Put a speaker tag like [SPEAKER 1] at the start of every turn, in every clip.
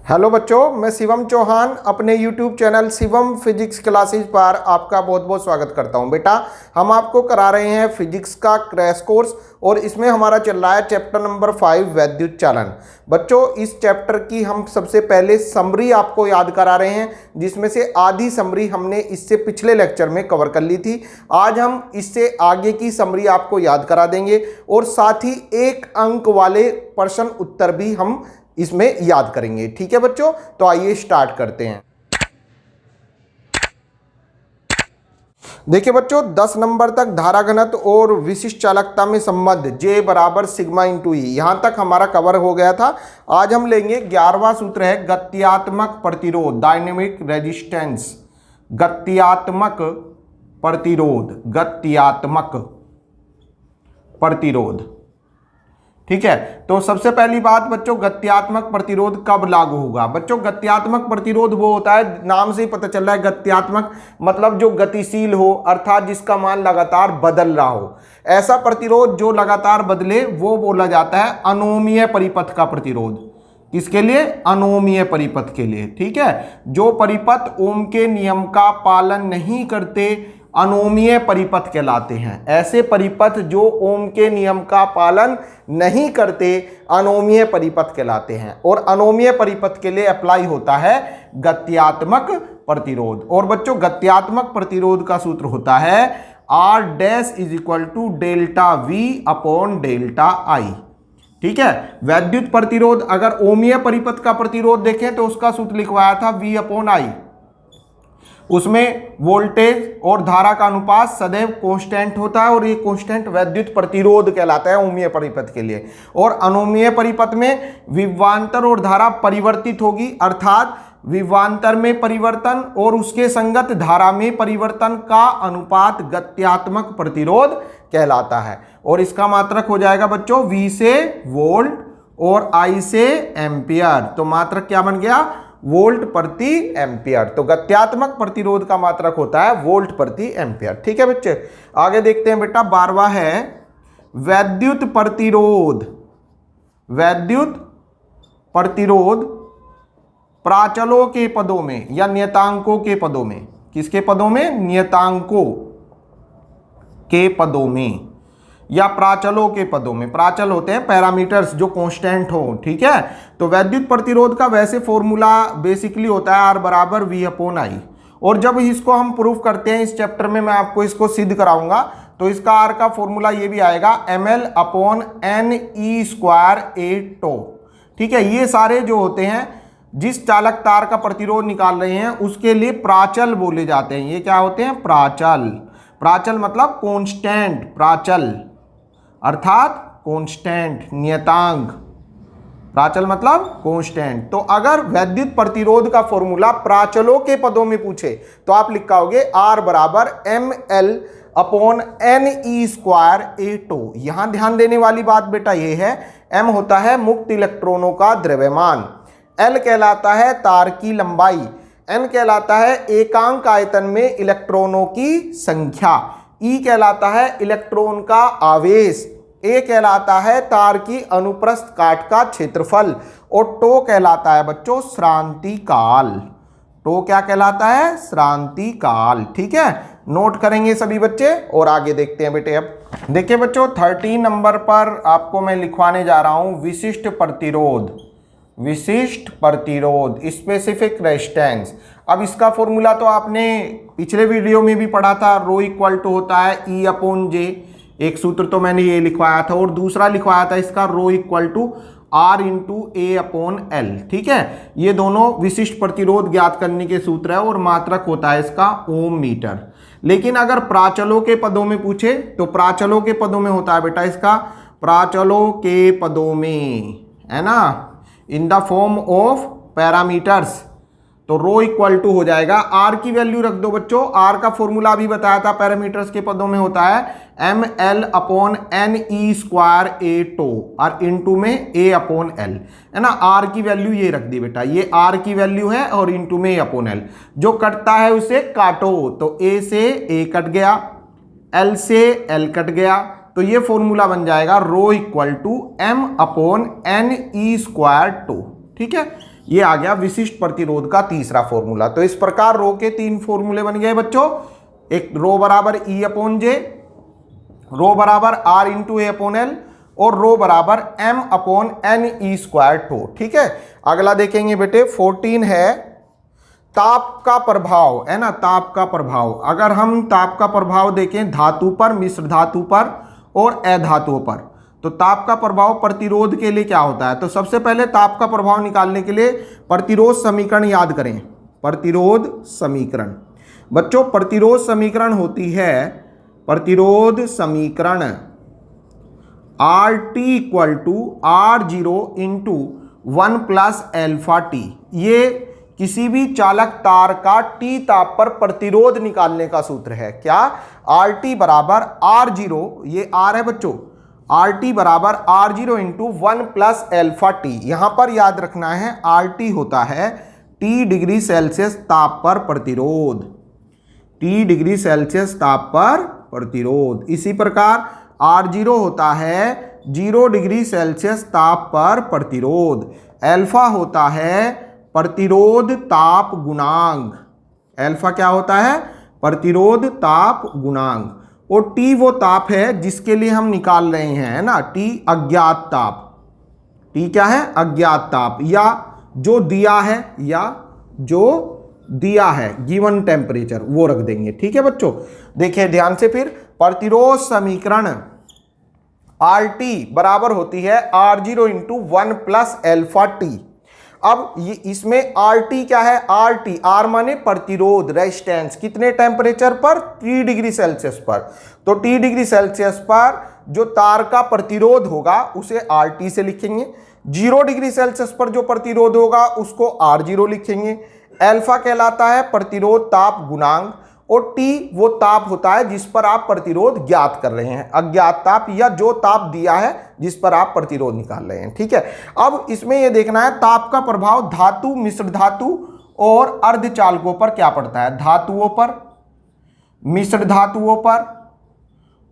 [SPEAKER 1] Hello बच्चों, मैं शिवम चौहान अपने YouTube channel Shivam physics classes पर आपका बहुत बहुत स्वागत करता हूं। बेटा, हम आपको करा रहे हैं फिजिक्स का क्रैश कोर्स और इसमें हमारा चल रहा है चैप्टर नंबर 5 वैद्युत चालन। बच्चों, इस चैप्टर की हम सबसे पहले समरी आपको याद करा रहे हैं, जिसमें से आधी समरी हमने इससे पिछले लेक्चर में कवर कर ली थी। आज हम इससे आगे की समरी आपको याद करा देंगे और साथ ही 1 अंक वाले प्रश्न उत्तर भी हम इसमें याद करेंगे। ठीक है बच्चों, तो आइए स्टार्ट करते हैं। देखिए बच्चों, 10 नंबर तक धारा घनत्व और विशिष्ट चालकता में संबंध J बराबर सिग्मा इंटू ई, यहां तक हमारा कवर हो गया था। आज हम लेंगे 11वां सूत्र है गत्यात्मक प्रतिरोध, डायनेमिक रेजिस्टेंस। गत्यात्मक प्रतिरोध, गत्यात्मक प्रतिरोध। ठीक है, तो सबसे पहली बात बच्चों, गत्यात्मक प्रतिरोध कब लागू होगा? बच्चों, गत्यात्मक प्रतिरोध वो होता है, नाम से ही पता चल रहा है, गत्यात्मक मतलब जो गतिशील हो, अर्थात जिसका मान लगातार बदल रहा हो। ऐसा प्रतिरोध जो लगातार बदले वो बोला जाता है अनोमीय परिपथ का प्रतिरोध। किसके लिए? अनोमीय परिपथ के लिए। ठीक है, जो परिपथ ओम के नियम का पालन नहीं करते अनोमीय परिपथ कहलाते हैं। ऐसे परिपथ जो ओम के नियम का पालन नहीं करते अनोमीय परिपथ कहलाते हैं, और अनोमीय परिपथ के लिए अप्लाई होता है गत्यात्मक प्रतिरोध। और बच्चों, गत्यात्मक प्रतिरोध का सूत्र होता है R dash is equal to delta V upon delta I। ठीक है, वैद्युत प्रतिरोध अगर ओमीय परिपथ का प्रतिरोध देखें तो उसका सूत्र लिखवाया था V अपॉन I। उसमें वोल्टेज और धारा का अनुपात सदैव कांस्टेंट होता है और ये कांस्टेंट वैद्युत प्रतिरोध कहलाता है ओमीय परिपथ के लिए। और अनोमीय परिपथ में विभवांतर और धारा परिवर्तित होगी, अर्थात विभवांतर में परिवर्तन और उसके संगत धारा में परिवर्तन का अनुपात गत्यात्मक प्रतिरोध कहलाता है। और इसका मात्रक हो जाएगा बच्चों V से वोल्ट और I से एम्पियर। तो मात्रक क्या बन गया? वोल्ट प्रति एम्पियर। तो गत्यात्मक प्रतिरोध का मात्रक होता है वोल्ट प्रति एम्पियर। ठीक है बच्चे, आगे देखते हैं बेटा। 12वां है वैद्युत प्रतिरोध। वैद्युत प्रतिरोध प्राचलों के पदों में या नियतांकों के पदों में। किसके पदों में? नियतांकों के पदों में या प्राचलों के पदों में। प्राचल होते हैं पैरामीटर्स जो कांस्टेंट हो। ठीक है, तो वैद्युत प्रतिरोध का वैसे फॉर्मूला बेसिकली होता है R बराबर V अपॉन I। और जब इसको हम प्रूफ करते हैं इस चैप्टर में, मैं आपको इसको सिद्ध कराऊंगा, तो इसका R का फॉर्मूला ये भी आएगा ml upon NE square A tau. ठीक है, ये सारे जो होते हैं जिस चालक तार का प्रतिरोध निकाल रहे हैं उसके लिए प्राचल बोले जाते हैं। ये क्या होते हैं? प्राचल। प्राचल मतलब कांस्टेंट, प्राचल अर्थात कांस्टेंट, नियतांक। प्राचल मतलब कांस्टेंट। तो अगर वैद्युत प्रतिरोध का फॉर्मूला प्राचलों के पदों में पूछे तो आप लिखाओगे R बराबर ml upon NE square A tau. यहां ध्यान देने वाली बात बेटा ये है, m होता है मुक्त इलेक्ट्रॉनों का द्रव्यमान, L कहलाता है तार की लंबाई, N कहलाता है एकांक आयतन में इलेक्ट्रॉनों की संख्या, E कहलाता है इलेक्ट्रॉन का आवेश, A कहलाता है तार की अनुप्रस्थ काट का क्षेत्रफल, और टो कहलाता है बच्चों श्रांति काल। टो क्या कहलाता है? श्रांति काल। ठीक है, नोट करेंगे सभी बच्चे और आगे देखते हैं बेटे। अब देखिए बच्चों, 13 नंबर पर आपको मैं लिखवाने जा रहा हूं विशिष्ट प्रतिरोध। विशिष्ट प्रतिरोध, स्पेसिफिक रेजिस्टेंस। अब इसका फॉर्मूला तो आपने पिछले वीडियो में भी पढ़ा था, रो इक्वल टू होता है E अपॉन J। एक सूत्र तो मैंने ये लिखवाया था और दूसरा लिखवाया था इसका rho equal to R into A upon L। ठीक है, ये दोनों विशिष्ट प्रतिरोध ज्ञात करने के सूत्र है और मात्रक होता है इसका ओम मीटर। लेकिन अगर प्राचलों के पदों में पूछे तो प्राचलों के पदों में होता है बेटा इसका, प्राचलों के पदों में, है ना, in the form of parameters, तो रो इक्वल टू हो जाएगा, R की वैल्यू रख दो बच्चों। R का फॉर्मूला अभी बताया था, पैरामीटर्स के पदों में होता है ml upon NE square A tau और इनटू में A अपॉन L, है ना। R की वैल्यू ये रख दी बेटा, ये R की वैल्यू है और इनटू में A अपॉन L। जो कटता है उसे काटो, तो A से A कट गया, L से L कट गया, तो ये फॉर्मूला बन जाएगा rho equal to m upon NE square tau. ठीक है, ये आ गया विशिष्ट प्रतिरोध का तीसरा फॉर्मूला। तो इस प्रकार रो के 3 फॉर्मूले बन गए बच्चों। एक रो बराबर E अपॉन जे, रो बराबर R into A upon L और रो बराबर M upon N E square tau. ठीक है, अगला देखेंगे बेटे 14 है ताप का प्रभाव, है ना, ताप का प्रभाव। अगर हम ताप का प्रभाव देखें धातु पर, मिश्र धातु पर और अधातुओं पर, तो ताप का प्रभाव प्रतिरोध के लिए क्या होता है। तो सबसे पहले ताप का प्रभाव निकालने के लिए प्रतिरोध समीकरण याद करें। प्रतिरोध समीकरण बच्चों, प्रतिरोध समीकरण होती है, प्रतिरोध समीकरण R T equal to R0 into 1 plus alpha T. ये किसी भी चालक तार का T ताप पर प्रतिरोध निकालने का सूत्र है। क्या, RT बराबर R0, ये R है बच्चों, RT बराबर R0 into 1 plus alpha T. यहां पर याद रखना है RT होता है T डिग्री सेल्सियस ताप पर प्रतिरोध, T डिग्री सेल्सियस ताप पर प्रतिरोध। इसी प्रकार R0 होता है 0 डिग्री सेल्सियस ताप पर प्रतिरोध। एल्फा होता है प्रतिरोध ताप गुणांक, एल्फा क्या होता है, प्रतिरोध ताप गुणांक। और टी वो ताप है जिसके लिए हम निकाल रहे हैं, है ना, टी अज्ञात ताप। टी क्या है, अज्ञात ताप, या जो दिया है, या जो दिया है गिवन टेम्परेचर, वो रख देंगे। ठीक है बच्चों, देखिए ध्यान से, फिर प्रतिरोध समीकरण RT बराबर होती है R0 into 1 plus alpha T. अब ये इसमें RT क्या है, RT, R माने प्रतिरोध, रेजिस्टेंस, कितने टेम्परेचर पर, T डिग्री सेल्सियस पर। तो T डिग्री सेल्सियस पर जो तार का प्रतिरोध होगा उसे RT से लिखेंगे, 0 डिग्री सेल्सियस पर जो प्रतिरोध होगा उसको R0 लिखेंगे। एल्फा कहलाता है प्रतिरोध ताप गुणांक और T वो ताप होता है जिस पर आप प्रतिरोध ज्ञात कर रहे हैं, अज्ञात ताप या जो ताप दिया है जिस पर आप प्रतिरोध निकाल रहे हैं। ठीक है, अब इसमें यह देखना है ताप का प्रभाव धातु, मिश्र धातु और अर्धचालकों पर क्या पड़ता है। धातुओं पर, मिश्र धातुओं पर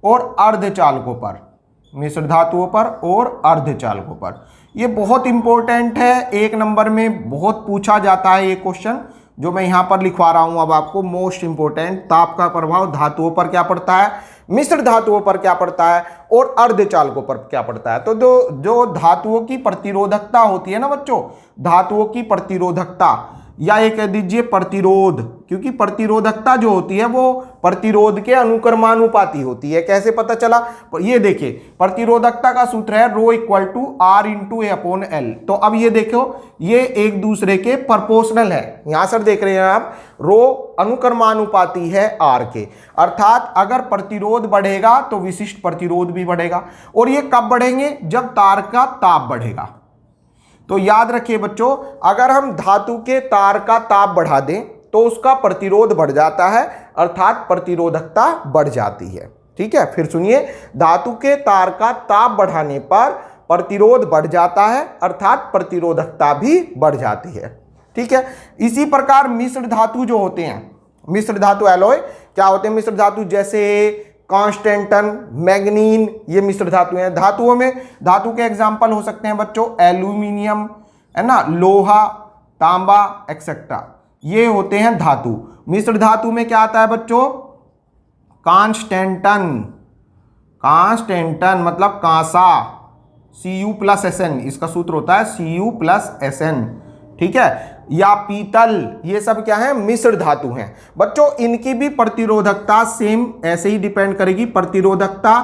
[SPEAKER 1] और अर्धचालकों पर, मिश्र धातुओं पर और अर्धचालकों पर। ये बहुत इंपॉर्टेंट है, 1 नंबर में बहुत पूछा जाता है ये क्वेश्चन जो मैं यहां पर लिखवा रहा हूं अब आपको, मोस्ट इंपोर्टेंट। ताप का प्रभाव धातुओं पर क्या पड़ता है, मिश्र धातुओं पर क्या पड़ता है और अर्धचालकों पर क्या पड़ता है। तो जो धातुओं की प्रतिरोधकता होती है ना बच्चों, धातुओं की प्रतिरोधकता, या ये कह दीजिए प्रतिरोध, क्योंकि प्रतिरोधकता जो होती है वो प्रतिरोध के अनुक्रमानुपाती होती है। कैसे पता चला, ये देखिए प्रतिरोधकता का सूत्र है rho equal to R into A upon L. तो अब ये देखो ये एक दूसरे के प्रोपोर्शनल है, यहां सर देख रहे हैं आप, रो अनुक्रमानुपाती है R के, अर्थात अगर प्रतिरोध बढ़ेगा तो विशिष्ट प्रतिरोध भी बढ़ेगा। और ये कब बढ़ेंगे, जब तार का ताप बढ़ेगा। तो याद रखिए बच्चों, अगर हम धातु के तार का ताप बढ़ा दें तो उसका प्रतिरोध बढ़ जाता है, अर्थात प्रतिरोधकता बढ़ जाती है। ठीक है, फिर सुनिए, धातु के तार का ताप बढ़ाने पर प्रतिरोध बढ़ जाता है, अर्थात प्रतिरोधकता भी बढ़ जाती है। ठीक है, इसी प्रकार मिश्र धातु जो होते हैं, मिश्र धातु एलॉय क्या होते हैं, मिश्र धातु जैसे कांस्टेंटन, मैग्नीन, ये मिश्र धातु हैं। धातुओं में धातु के एग्जाम्पल हो सकते हैं बच्चों एल्यूमिनियम, है ना, लोहा, तांबा एक्सेट्रा, ये होते हैं धातु। मिश्र धातु में क्या आता है बच्चों, कांस्टेंटन, कांस्टेंटन मतलब कांसा, Cu प्लस Sn, इसका सूत्र होता है Cu प्लस Sn। ठीक है, या पीतल, ये सब क्या है, मिश्र धातु हैं बच्चों। इनकी भी प्रतिरोधकता सेम ऐसे ही डिपेंड करेगी। प्रतिरोधकता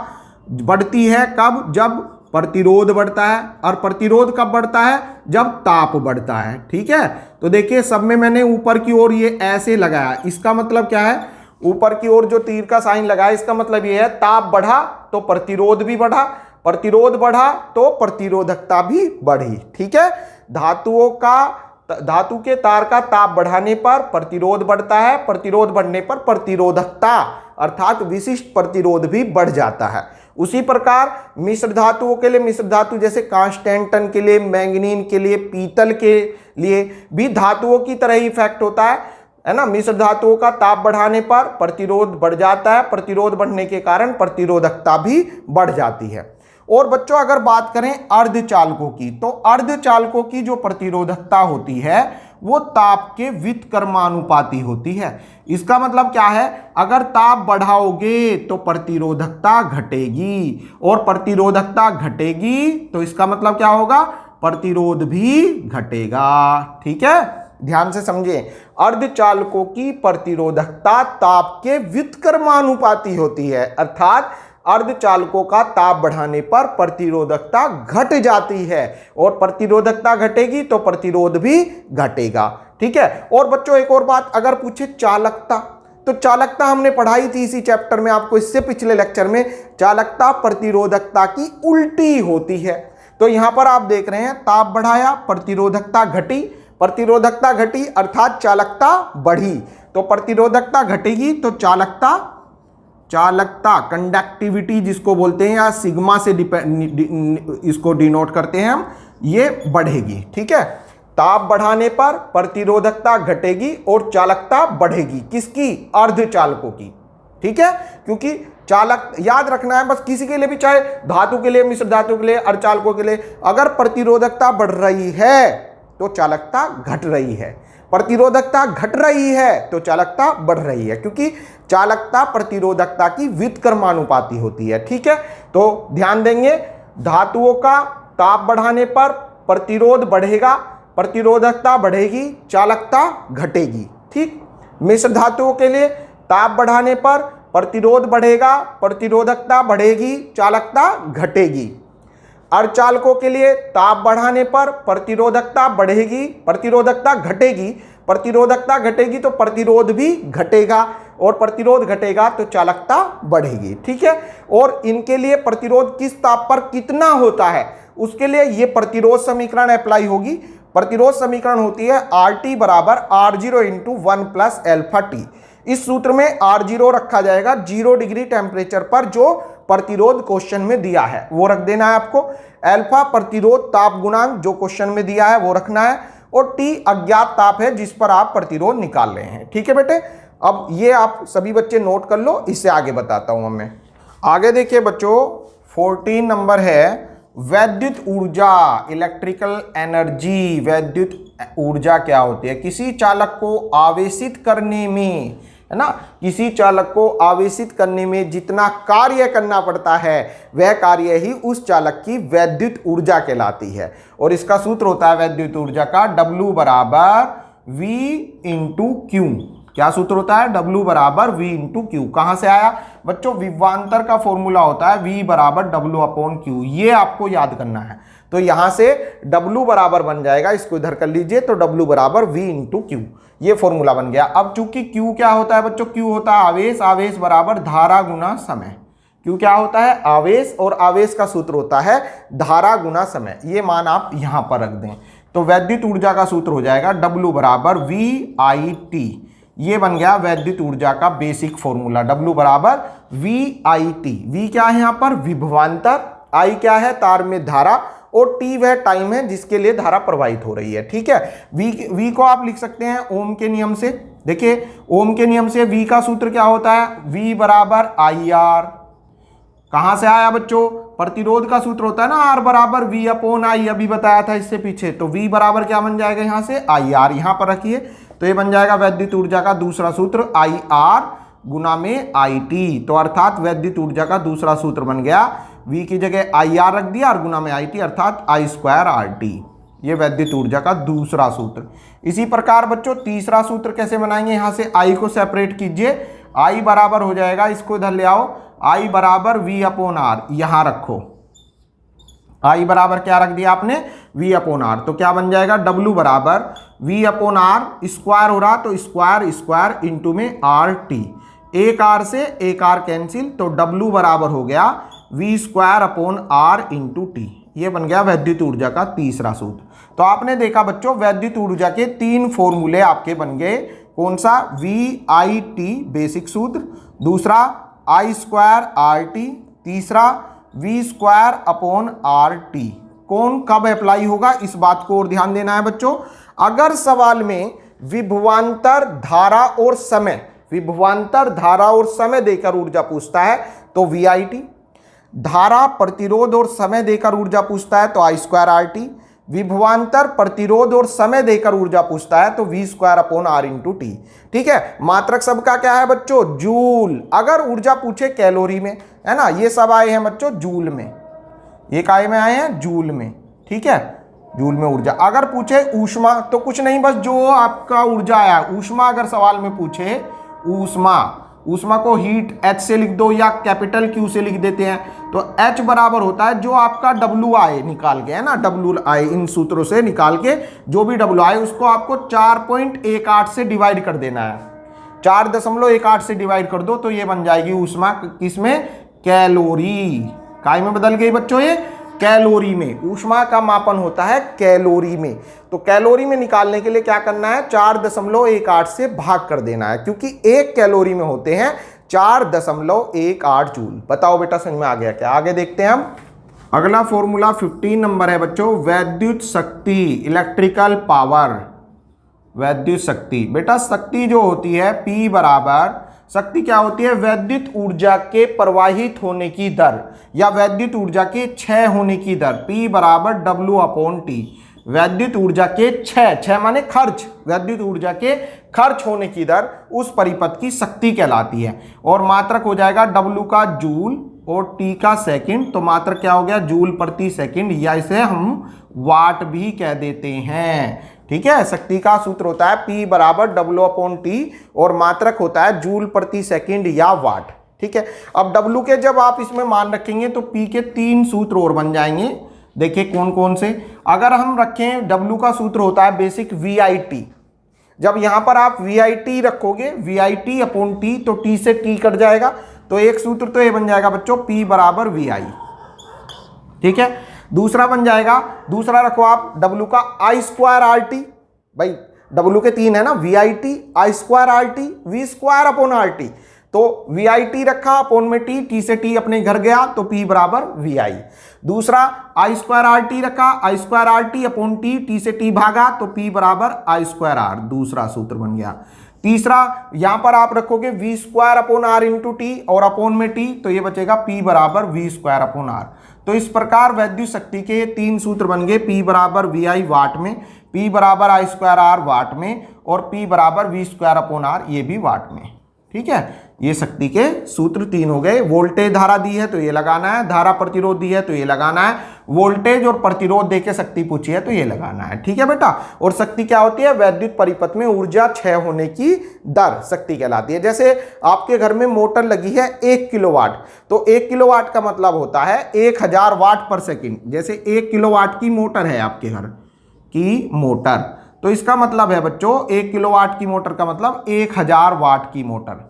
[SPEAKER 1] बढ़ती है कब, जब प्रतिरोध बढ़ता है, और प्रतिरोध कब बढ़ता है, जब ताप बढ़ता है। ठीक है, तो देखिए सब में मैंने ऊपर की ओर ये ऐसे लगाया, इसका मतलब क्या है, ऊपर की ओर जो तीर का साइन लगाया इसका मतलब ये है ताप बढ़ा तो प्रतिरोध भी बढ़ा, प्रतिरोध बढ़ा तो प्रतिरोधकता भी बढ़ी। ठीक है, धातु के तार का ताप बढ़ाने पर प्रतिरोध बढ़ता है, प्रतिरोध बढ़ने पर प्रतिरोधकता अर्थात विशिष्ट प्रतिरोध भी बढ़ जाता है। उसी प्रकार मिश्र धातुओं के लिए, मिश्र धातु जैसे कांस्टेंटन के लिए, मैंगनीन के लिए, पीतल के लिए भी धातुओं की तरह ही इफेक्ट होता है ना। मिश्र धातुओं का ताप बढ़ाने पर प्रतिरोध बढ़ जाता है, प्रतिरोध बढ़ने के कारण प्रतिरोधकता भी बढ़ जाती है। और बच्चों अगर बात करें अर्धचालकों की, तो अर्धचालकों की जो प्रतिरोधकता होती है वो ताप के व्युत्क्रमानुपाती होती है। इसका मतलब क्या है, अगर ताप बढ़ाओगे तो प्रतिरोधकता घटेगी, और प्रतिरोधकता घटेगी तो इसका मतलब क्या होगा, प्रतिरोध भी घटेगा। ठीक है, ध्यान से समझिए, अर्धचालकों की प्रतिरोधकता ताप के व्युत्क्रमानुपाती होती है, अर्थात अर्धचालकों का ताप बढ़ाने पर प्रतिरोधकता घट जाती है, और प्रतिरोधकता घटेगी तो प्रतिरोध भी घटेगा। ठीक है, और बच्चों एक और बात, अगर पूछे चालकता, तो चालकता हमने पढ़ाई थी इसी चैप्टर में आपको, इससे पिछले लेक्चर में। चालकता प्रतिरोधकता की उल्टी होती है। तो यहां पर आप देख रहे हैं, ताप बढ़ाया, प्रतिरोधकता घटी, प्रतिरोधकता घटी अर्थात चालकता बढ़ी, तो प्रतिरोधकता घटेगी तो चालकता कंडक्टिविटी जिसको बोलते हैं, या सिग्मा से इसको डिनोट करते हैं हम, ये बढ़ेगी। ठीक है, ताप बढ़ाने पर प्रतिरोधकता घटेगी और चालकता बढ़ेगी, किसकी, अर्धचालकों की। ठीक है, क्योंकि चालक याद रखना है बस, किसी के लिए भी, चाहे धातु के लिए, मिश्र धातु के लिए, अर्धचालकों के लिए, अगर प्रतिरोधकता बढ़ रही है तो चालकता घट रही है, प्रतिरोधकता घट रही है तो चालकता बढ़ रही है, क्योंकि चालकता प्रतिरोधकता की व्युत्क्रमानुपाती होती है। ठीक है, तो ध्यान देंगे, धातुओं का ताप बढ़ाने पर प्रतिरोध बढ़ेगा, प्रतिरोधकता बढ़ेगी, चालकता घटेगी। ठीक, मिश्र धातुओं के लिए ताप बढ़ाने पर प्रतिरोध बढ़ेगा, प्रतिरोधकता बढ़ेगी, चालकता घटेगी। अर्धचालकों के लिए ताप बढ़ाने पर प्रतिरोधकता बढ़ेगी, प्रतिरोधकता घटेगी, प्रतिरोधकता घटेगी तो प्रतिरोध भी घटेगा, और प्रतिरोध घटेगा तो चालकता बढ़ेगी। ठीक है, और इनके लिए प्रतिरोध किस ताप पर कितना होता है, उसके लिए ये प्रतिरोध समीकरण अप्लाई होगी। प्रतिरोध समीकरण होती है RT बराबर R0 into 1 plus alpha T. इस सूत्र में R0 रखा जाएगा 0 डिग्री टेम्परेचर पर, जो प्रतिरोध क्वेश्चन में दिया है वो रख देना है आपको। अल्फा प्रतिरोध ताप गुणांक जो क्वेश्चन में दिया है वो रखना है, और टी अज्ञात ताप है जिस पर आप प्रतिरोध निकाल रहे हैं। ठीक है बेटे, अब ये आप सभी बच्चे नोट कर लो, इससे आगे बताता हूं मैं। आगे देखिए बच्चों, 14 नंबर है वैद्युत ऊर्जा, इलेक्ट्रिकल एनर्जी। वैद्युत ऊर्जा क्या होती है, किसी चालक को आवेशित करने में, है ना, किसी चालक को आवेशित करने में जितना कार्य करना पड़ता है वह कार्य ही उस चालक की वैद्युत ऊर्जा कहलाती है। और इसका सूत्र होता है वैद्युत ऊर्जा का W बराबर V इंटू क्यू। क्या सूत्र होता है, W बराबर V इंटू क्यू। कहां से आया बच्चों, विभवांतर का फॉर्मूला होता है V बराबर W अपॉन क्यू, ये आपको याद करना है। तो यहां से W बराबर बन जाएगा, इसको इधर कर लीजिए, तो W बराबर V इंटू क्यू, ये फॉर्मूला बन गया। अब चूंकि Q क्या होता है बच्चों, Q होता है आवेश, आवेश बराबर धारा गुना समय। Q क्या होता है, आवेश, और आवेश का सूत्र होता है धारा गुना समय। ये मान आप यहां पर रख दें, तो वैद्युत ऊर्जा का सूत्र हो जाएगा W बराबर VIT। ये बन गया वैद्युत ऊर्जा का बेसिक फॉर्मूला, W बराबर VIT। V क्या है यहां पर, विभवांतर, I क्या है, तार में धारा, और T वह टाइम है जिसके लिए धारा प्रवाहित हो रही है। ठीक है, V को आप लिख सकते हैं ओम के नियम से। देखिए ओम के नियम से V का सूत्र क्या होता है, V बराबर IR। कहां से आया बच्चों, प्रतिरोध का सूत्र होता है ना R बराबर V अपॉन I, अभी बताया था इससे पीछे। तो V बराबर क्या बन जाएगा यहां से, IR। यहां पर रखिए, तो ये बन जाएगा वैद्युत ऊर्जा का दूसरा सूत्र IR गुना में IT। तो अर्थात वैद्युत ऊर्जा का दूसरा सूत्र बन गया, V की जगह IR रख दिया और गुना में IT, अर्थात I²RT। ये वैद्युत ऊर्जा का दूसरा सूत्र। इसी प्रकार बच्चों तीसरा सूत्र कैसे बनाएंगे, यहां से I को सेपरेट कीजिए, I बराबर हो जाएगा, इसको इधर ले आओ, I बराबर V अपॉन R, यहां रखो। I बराबर क्या रख दिया आपने, V अपॉन R। तो क्या बन जाएगा, W बराबर V अपॉन R, स्क्वायर हो रहा तो स्क्वायर स्क्वायर इंटू में RT, एक R से एक R कैंसिल, तो W बराबर हो गया V square upon R into T. ये बन गया वैद्युत ऊर्जा का तीसरा सूत्र। तो आपने देखा बच्चों वैद्युत ऊर्जा के 3 फॉर्मूले आपके बन गए। कौन सा, VIT बेसिक सूत्र, दूसरा I²RT, तीसरा V स्क्वायर अपॉन RT। कौन कब अप्लाई होगा इस बात को और ध्यान देना है बच्चों। अगर सवाल में विभवांतर धारा और समय, विभवांतर धारा और समय देकर ऊर्जा पूछता है तो VIT। धारा, प्रतिरोध और समय देकर ऊर्जा पूछता है तो I²RT। विभवांतर, प्रतिरोध और समय देकर ऊर्जा पूछता है तो V²/R×T। ठीक है, मात्रक सबका क्या है बच्चों? जूल। अगर ऊर्जा पूछे कैलोरी में, है ना, ये सब आए हैं बच्चों जूल में, ये काय में आए हैं? जूल में। ठीक है, जूल में ऊर्जा। अगर पूछे ऊष्मा तो कुछ नहीं, बस जो आपका ऊर्जा आया ऊष्मा, अगर सवाल में पूछे ऊष्मा, ऊष्मा को हीट H से लिख दो या कैपिटल Q से लिख देते हैं, तो H बराबर होता है जो आपका WI निकाल के, है ना, WI इन सूत्रों से निकाल के जो भी WI उसको आपको 4.18 से डिवाइड कर देना है। 4.18 से डिवाइड कर दो तो ये बन जाएगी ऊष्मा। किसमें? कैलोरी। काय में बदल गई बच्चों? ये कैलोरी में। ऊष्मा का मापन होता है कैलोरी में। तो कैलोरी में निकालने के लिए क्या करना है? 4.18 से भाग कर देना है, क्योंकि एक कैलोरी में होते हैं 4.18 जूल। बताओ बेटा समझ में आ गया क्या? आगे देखते हैं हम। अगला फॉर्मूला 15 नंबर है बच्चों, वैद्युत शक्ति, इलेक्ट्रिकल पावर। वैद्युत शक्ति, बेटा शक्ति जो होती है P बराबर, शक्ति क्या होती है? वैद्युत ऊर्जा के प्रवाहित होने की दर या वैद्युत ऊर्जा के क्षय होने की दर। P बराबर W/T। वैद्युत ऊर्जा के क्षय माने खर्च, वैद्युत ऊर्जा के खर्च होने की दर उस परिपथ की शक्ति कहलाती है। और मात्रक हो जाएगा W का जूल और T का सेकंड, तो मात्रक क्या हो गया? जूल प्रति सेकंड, या इसे हम वाट भी कह देते हैं। ठीक है, शक्ति का सूत्र होता है P बराबर W/T और मात्रक होता है जूल प्रति सेकंड या वाट। ठीक है, अब W के जब आप इसमें मान रखेंगे तो P के 3 सूत्र और बन जाएंगे। देखिए कौन कौन से। अगर हम रखें, W का सूत्र होता है बेसिक VIT। जब यहां पर आप VIT रखोगे, VIT/T, तो T से T कट जाएगा, तो एक सूत्र तो ये बन जाएगा बच्चों P बराबर VI। ठीक है, दूसरा बन जाएगा, दूसरा रखो आप W का I²RT। भाई W के 3 है ना, VIT, I²RT, V²/RT। तो VIT रखा, अपोन में T से T अपने घर गया तो P बराबर VI। दूसरा I²RT रखा, I²RT अपोन T से T भागा तो P बराबर I²R। दूसरा सूत्र बन गया। तीसरा यहां पर आप रखोगे V²/R×T और अपोन में T, तो ये बचेगा P बराबर V²/R। तो इस प्रकार वैद्युत शक्ति के 3 सूत्र बन गए, P बराबर VI वाट में, P बराबर I²R वाट में और P बराबर V²/R ये भी वाट में। ठीक है, ये शक्ति के सूत्र 3 हो गए। वोल्टेज धारा दी है तो ये लगाना है, धारा प्रतिरोध दी है तो ये लगाना है, वोल्टेज और प्रतिरोध देके शक्ति पूछी है तो ये लगाना है। ठीक है बेटा, और शक्ति क्या होती है? वैद्युत परिपथ में ऊर्जा क्षय होने की दर शक्ति कहलाती है। जैसे आपके घर में मोटर लगी है 1 किलोवाट, तो 1 किलोवाट का मतलब होता है 1000 वाट पर सेकेंड। जैसे 1 किलोवाट की मोटर है आपके घर की मोटर, तो इसका मतलब है बच्चों 1 किलोवाट की मोटर का मतलब 1000 वाट की मोटर।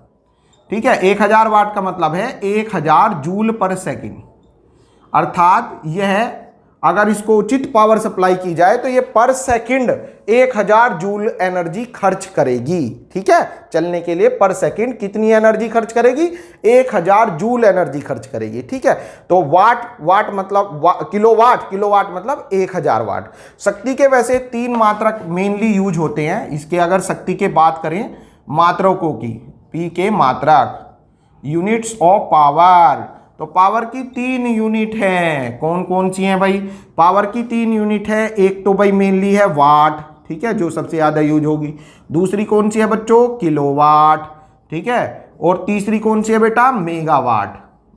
[SPEAKER 1] ठीक है, 1000 वाट का मतलब है 1000 जूल पर सेकंड, अर्थात यह अगर इसको उचित पावर सप्लाई की जाए तो ये पर सेकंड 1000 जूल एनर्जी खर्च करेगी। ठीक है, चलने के लिए पर सेकंड कितनी एनर्जी खर्च करेगी? 1000 जूल एनर्जी खर्च करेगी। ठीक है, तो वाट मतलब किलोवाट मतलब 1000 वाट। शक्ति के वैसे 3 मात्रक मेनली यूज होते हैं। इसके अगर शक्ति के बात करें मात्रकों की, P के मात्रक, यूनिट्स ऑफ पावर, तो पावर की 3 यूनिट है। कौन कौन सी हैं भाई? पावर की 3 यूनिट है। एक तो भाई मेनली है वाट, ठीक है, जो सबसे ज़्यादा यूज होगी। दूसरी कौन सी है बच्चों? किलोवाट। ठीक है, और तीसरी कौन सी है बेटा?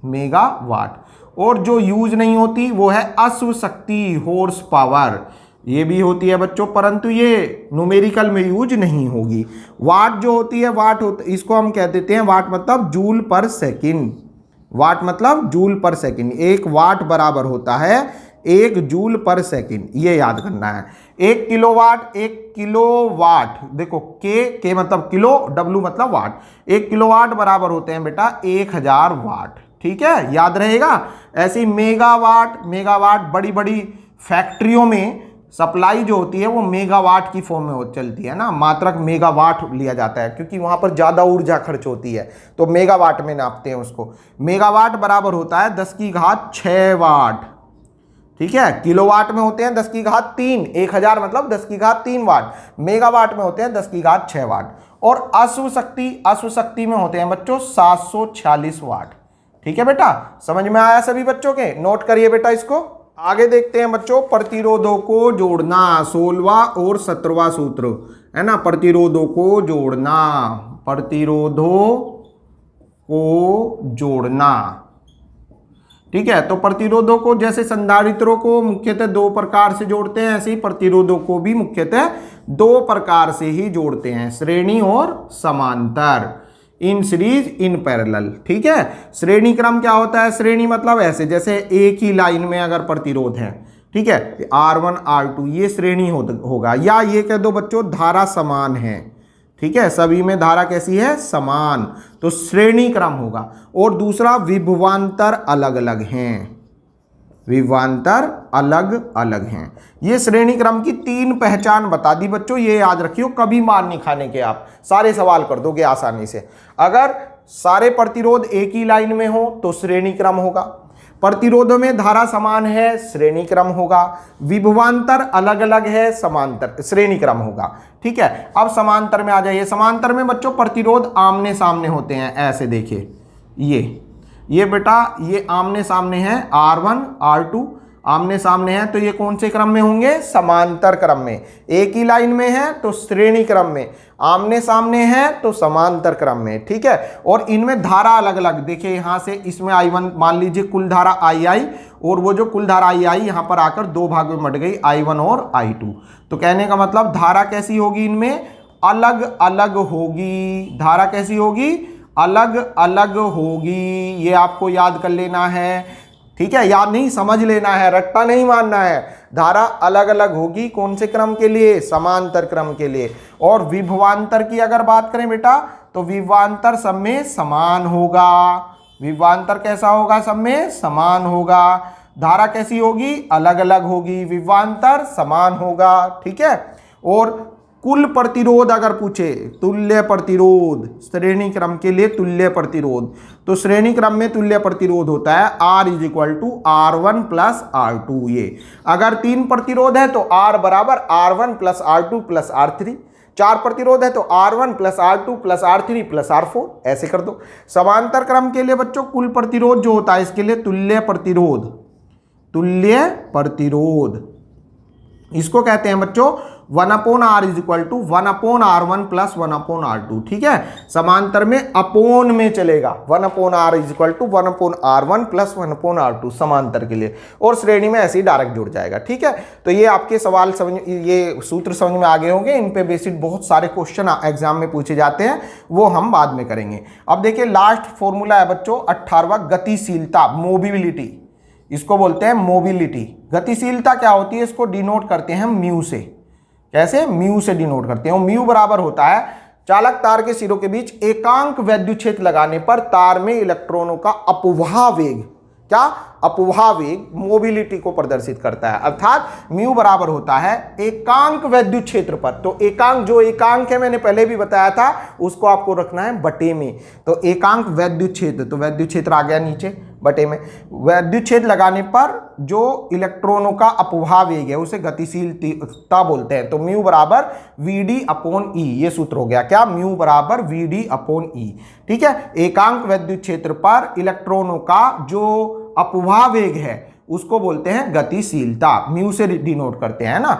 [SPEAKER 1] मेगावाट। और जो यूज नहीं होती वो है अश्व शक्ति, हॉर्स पावर, ये भी होती है बच्चों, परंतु ये न्यूमेरिकल में यूज नहीं होगी। वाट जो होती है, इसको हम कह देते हैं वाट मतलब जूल पर सेकंड। वाट मतलब जूल पर सेकंड। 1 वाट बराबर होता है 1 जूल पर सेकंड, ये याद करना है। 1 किलोवाट, देखो के मतलब किलो, W मतलब वाट। 1 किलोवाट बराबर होते हैं बेटा 1000 वाट। ठीक है, याद रहेगा। ऐसे मेगावाट बड़ी बड़ी फैक्ट्रियों में सप्लाई जो होती है वो मेगावाट की फॉर्म में चलती है ना, मात्रक मेगावाट लिया जाता है क्योंकि वहां पर ज्यादा ऊर्जा खर्च होती है, तो मेगावाट में नापते हैं उसको। मेगावाट बराबर होता है 10⁶ वाट। ठीक है, किलोवाट में होते हैं 10�3, 1000 मतलब 10�3 वाट। मेगावाट में होते हैं 10⁶ वाट। और अश्व शक्ति में होते हैं बच्चों 746 वाट। ठीक है बेटा, समझ में आया सभी बच्चों के? नोट करिए बेटा इसको। आगे देखते हैं बच्चों, प्रतिरोधों को जोड़ना, 16वां और 17वां सूत्र है ना। प्रतिरोधों को जोड़ना, प्रतिरोधों को जोड़ना, ठीक है। तो प्रतिरोधों को जैसे संधारित्रों को मुख्यतः दो प्रकार से जोड़ते हैं, ऐसे ही प्रतिरोधों को भी मुख्यतः दो प्रकार से ही जोड़ते हैं, श्रेणी और समांतर, इन सीरीज इन पैरेलल, ठीक है। श्रेणी क्रम क्या होता है? श्रेणी मतलब ऐसे, जैसे एक ही लाइन में अगर प्रतिरोध है, ठीक है, R1 R2 ये श्रेणी होगा, या ये कह दो बच्चों धारा समान है, ठीक है, सभी में धारा कैसी है? समान, तो श्रेणी क्रम होगा। और दूसरा विभवांतर अलग अलग हैं, विभवांतर अलग अलग हैं। ये श्रेणी क्रम की 3 पहचान बता दी बच्चों, ये याद रखियो, कभी मार नहीं खाने के, आप सारे सवाल कर दोगे आसानी से। अगर सारे प्रतिरोध एक ही लाइन में हो तो श्रेणी क्रम होगा, प्रतिरोधों में धारा समान है, श्रेणी क्रम होगा, विभवांतर अलग अलग है, समांतर श्रेणी क्रम होगा, ठीक है। अब समांतर में आ जाइए। समांतर में बच्चों प्रतिरोध आमने सामने होते हैं, ऐसे देखिए, ये बेटा ये आमने सामने है, R1 R2 आमने सामने है, तो ये कौन से क्रम में होंगे? समांतर क्रम में। एक ही लाइन में है तो श्रेणी क्रम में, आमने सामने है तो समांतर क्रम में, ठीक है। और इनमें धारा अलग अलग, देखिए यहां से इसमें I1 मान लीजिए कुल धारा II, और वो जो कुल धारा II यहां पर आकर दो भागों में बट गई, I1 और I2। तो कहने का मतलब धारा कैसी होगी? इनमें अलग अलग होगी, धारा कैसी होगी? अलग अलग होगी। ये आपको याद कर लेना है, ठीक है, याद नहीं समझ लेना है, रट्टा नहीं मानना है। धारा अलग अलग होगी, कौन से क्रम के लिए? समांतर क्रम के लिए। और विभवांतर की अगर बात करें बेटा, तो विभवांतर सब में समान होगा। विभवांतर कैसा होगा? सब में समान होगा। धारा कैसी होगी? अलग अलग होगी, विभवांतर समान होगा, ठीक है। और कुल प्रतिरोध अगर पूछे, तुल्य प्रतिरोध, श्रेणी क्रम के लिए तुल्य प्रतिरोध, तो श्रेणी क्रम में तुल्य प्रतिरोध होता है R = R1 + R2। ये अगर 3 प्रतिरोध है तो R बराबर R1 + R2 + R3, 4 प्रतिरोध है तो R1 + R2 + R3 + R4, ऐसे कर दो। समांतर क्रम के लिए बच्चों कुल प्रतिरोध जो होता है, इसके लिए तुल्य प्रतिरोध, तुल्य प्रतिरोध इसको कहते हैं बच्चों 1/R = 1/R1 + 1/R2, ठीक है। समांतर में अपोन में चलेगा, 1/R = 1/R1 + 1/R2 समांतर के लिए, और श्रेणी में ऐसे ही डायरेक्ट जुड़ जाएगा, ठीक है। तो ये आपके सवाल समझ, ये सूत्र समझ में आगे होंगे, इन पे बेसिक बहुत सारे क्वेश्चन एग्जाम में पूछे जाते हैं, वो हम बाद में करेंगे। अब देखिए लास्ट फॉर्मूला है बच्चों 18वां, गतिशीलता, मोबिलिटी, इसको बोलते हैं मोबिलिटी। गतिशीलता क्या होती है? इसको डिनोट करते हैं म्यू से। कैसे? म्यू से डिनोट करते हैं। म्यू बराबर होता है चालक तार के सिरों के बीच एकांक वैद्युत क्षेत्र लगाने पर तार में इलेक्ट्रॉनों का अपवाह वेग, क्या? अपवाह वेग मोबिलिटी को प्रदर्शित करता है। अर्थात म्यू बराबर होता है एकांक वैद्युत क्षेत्र पर। तो एकांक, जो एकांक है मैंने पहले भी बताया था, उसको आपको रखना है बटे में। तो एकांक वैद्युत क्षेत्र, तो वैद्युत क्षेत्र आ गया नीचे बटे में। वैद्युत क्षेत्र लगाने पर जो इलेक्ट्रॉनों का अपवाह वेग है उसे गतिशीलता बोलते हैं। तो म्यू बराबर Vd/E, ये सूत्र हो गया क्या? म्यू बराबर Vd/E, ठीक है। एकांक वैद्युत क्षेत्र पर इलेक्ट्रॉनों का जो अपवाह वेग है उसको बोलते हैं गतिशीलता, म्यू से डिनोट करते हैं ना,